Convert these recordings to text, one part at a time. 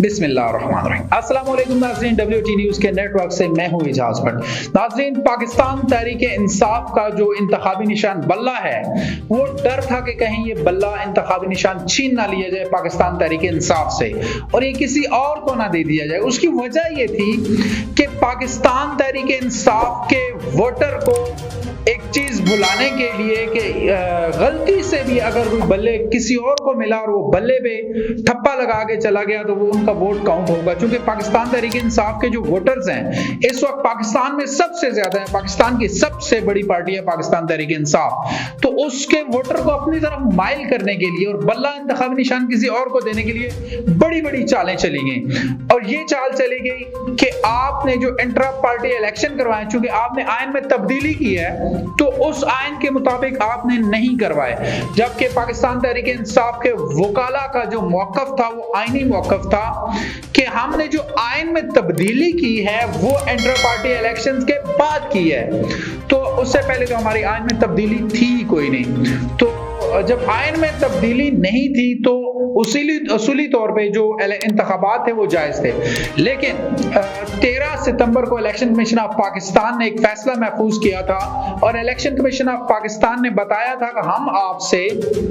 बिस्मिल्लाहिर्रहमानिर्रहीम। अस्सलाम वालेकुम नाज़रीन, WT न्यूज़ के नेटवर्क से मैं हूँ इजाज़ भट्ट। नाज़रीन, पाकिस्तान तहरीक इंसाफ का जो इंतखाबी निशान बल्ला है, वो डर था कि कहीं ये बल्ला इंतखाबी निशान छीन ना लिया जाए पाकिस्तान तहरीक इंसाफ से और ये किसी और को ना दे दिया जाए। उसकी वजह ये थी कि पाकिस्तान तहरीक इंसाफ के वोटर को एक चीज भुलाने के लिए कि गलती से भी अगर कोई बल्ले किसी और को मिला और वो बल्ले पे ठप्पा लगा के चला गया तो वो उनका वोट काउंट होगा। क्योंकि पाकिस्तान तहरीक इंसाफ के जो वोटर्स हैं इस वक्त पाकिस्तान में सबसे ज्यादा है, पाकिस्तान की सबसे बड़ी पार्टी है पाकिस्तान तहरीक इंसाफ, तो उसके वोटर को अपनी तरफ माइल करने के लिए और बल्ला इंतखाबी निशान किसी और को देने के लिए बड़ी बड़ी चालें चली गई। और ये चाल चली गई कि आपने जो इंट्रा पार्टी इलेक्शन करवाए, चूंकि आपने आइन में तब्दीली की है तो उस आइन के मुताबिक आपने नहीं करवाए, जबकि पाकिस्तान तहरीक इंसाफ के वकाला का जो मौकफ था वो आइनी मौकफ था कि हमने जो आइन में तब्दीली की है वो इंटर पार्टी इलेक्शंस के बाद की है, तो उससे पहले तो हमारी आइन में तब्दीली थी कोई नहीं। तो जब आइन में तब्दीली नहीं थी तो उसूली तौर पे जो इंतखाबात थे वो जायज थे। लेकिन 13 सितंबर को इलेक्शन कमीशन ऑफ पाकिस्तान ने एक फैसला महफूज किया था और इलेक्शन कमीशन ऑफ पाकिस्तान ने बताया था कि हम आपसे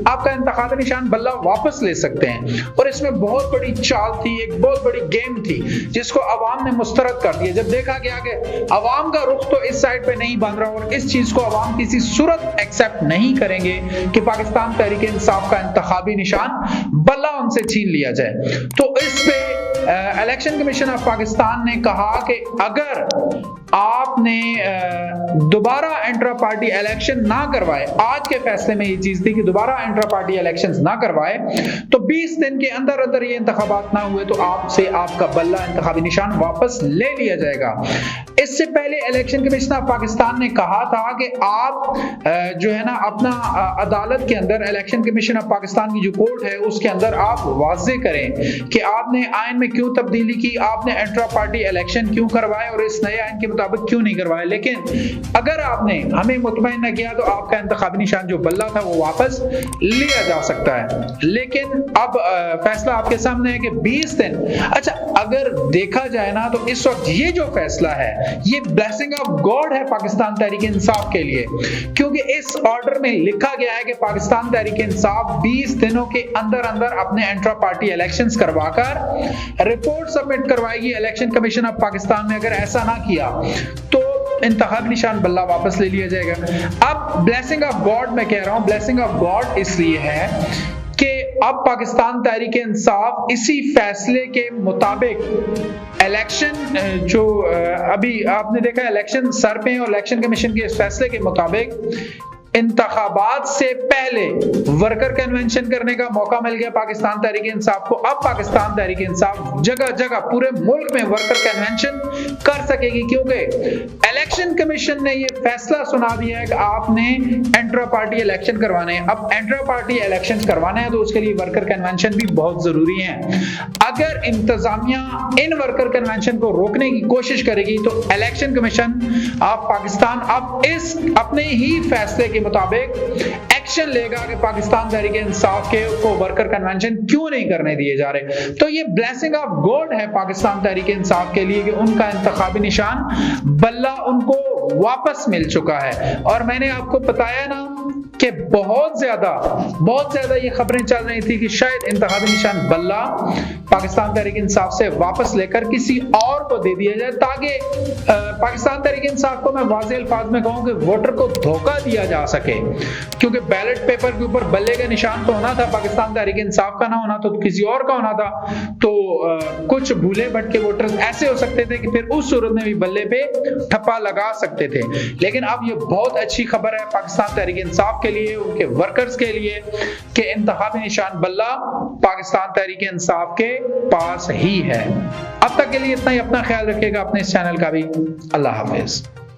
आपका इंतखाबी निशान बल्ला वापस ले सकते हैं। और इसमें बहुत बड़ी चाल थी, एक बहुत बड़ी गेम थी जिसको अवाम ने मुस्तरद कर दिया। जब देखा गया कि अवाम का रुख तो इस साइड पे नहीं बन रहा और इस चीज को अवाम किसी सूरत एक्सेप्ट नहीं करेंगे कि पाकिस्तान तहरीक इंसाफ का इंतखाबी निशान बल्ला उनसे छीन लिया जाए, तो इस पे इलेक्शन कमीशन ऑफ पाकिस्तान ने कहा कि अगर आपने दोबारा इंट्रा पार्टी इलेक्शन ना करवाए, आज के फैसले में ये चीज थी कि दोबारा इंट्रा पार्टी इलेक्शंस ना करवाए तो 20 दिन के अंदर अंदर ये इंतखाबात ना हुए तो आपसे आपका बल्ला इंतखाबी निशान वापस ले लिया जाएगा। इससे पहले इलेक्शन कमीशन ऑफ पाकिस्तान ने कहा था कि आप जो है ना अपना अदालत के अंदर, इलेक्शन कमीशन ऑफ पाकिस्तान की जो कोर्ट है उसके अंदर आप वाज़े करें कि आपने आइन में क्यों तब्दीली की, आपने इंट्रा पार्टी इलेक्शन क्यों करवाए और इस नए आइन के मुताबिक क्यों नहीं करवाए। लेकिन अगर आपने हमें मुतमईन न किया तो आपका इंतखाबी निशान जो बल्ला था वो वापस लिया जा सकता है। लेकिन अब फैसला आपके सामने है कि 20 दिन। अच्छा, अगर देखा जाए ना तो इस वक्त ये जो फैसला है ये ब्लेसिंग ऑफ गॉड है पाकिस्तान तहरीक इंसाफ के लिए, क्योंकि इस ऑर्डर में लिखा गया है कि पाकिस्तान तहरीक इंसाफ 20 दिनों के अंदर अंदर अपने इंट्रा पार्टी इलेक्शंस करवाकर रिपोर्ट सबमिट करवाएगी इलेक्शन कमीशन ऑफ पाकिस्तान में। अगर ऐसा ना किया तो इंतखाबी निशान बल्ला वापस ले लिया जाएगा। अब ब्लेसिंग ऑफ गॉड मैं कह रहा हूं, ब्लेसिंग ऑफ गॉड इसलिए है कि अब पाकिस्तान तहरीक इंसाफ इसी फैसले के मुताबिक इलेक्शन जो अभी आपने देखा इलेक्शन सर पे और इलेक्शन कमीशन के इस फैसले के मुताबिक इंतखाबात से पहले वर्कर कन्वेंशन करने का मौका मिल गया पाकिस्तान तहरीक इंसाफ को। अब पाकिस्तान तहरीक इंसाफ जगह जगह पूरे मुल्क में वर्कर कन्वेंशन कर सकेगी, क्योंकि इलेक्शन कमीशन ने यह फैसला सुना दिया है कि आपने इंट्रा पार्टी इलेक्शन करवाने हैं। अब इंट्रा पार्टी इलेक्शन करवाने हैं तो उसके लिए वर्कर कन्वेंशन भी बहुत जरूरी है। अगर इंतजामिया इन वर्कर कन्वेंशन को रोकने की कोशिश करेगी तो इलेक्शन कमीशन ऑफ पाकिस्तान अब इस अपने ही फैसले के मुताबिक एक्शन लेगा कि पाकिस्तान तहरीक इंसाफ के को वर्कर कन्वेंशन क्यों नहीं करने दिए जा रहे। तो ये ब्लेसिंग ऑफ गॉड है पाकिस्तान तहरीक इंसाफ के लिए कि उनका इंतखाबी निशान बल्ला उनको वापस मिल चुका है। और मैंने आपको बताया ना कि बहुत ज्यादा ये खबरें चल रही थी कि शायद इंतखाबी निशान बल्ला पाकिस्तान तहरीक इंसाफ से वापस लेकर किसी और को दे दिया जाए, ताकि पाकिस्तान तहरीक इंसाफ को मैं वाज़ेह अल्फाज में कहूं कि वोटर को धोखा दिया जा सके। क्योंकि बैलेट पेपर के ऊपर बल्ले का निशान तो होना था, पाकिस्तान तहरीक इंसाफ का ना होना तो किसी और का होना था, तो कुछ भूले भटके वोटर्स ऐसे हो सकते थे कि फिर उस सूरत में भी बल्ले पे ठप्पा लगा सकते थे। लेकिन अब ये बहुत अच्छी खबर है पाकिस्तान तहरीक इंसाफ के लिए, उनके वर्कर्स के लिए, कि इंतखाबी निशान बल्ला पाकिस्तान तहरीक इंसाफ के पास ही है। अब तक के लिए इतना ही। अपना ख्याल रखिएगा, अपने इस चैनल का भी। अल्लाह हाफिज।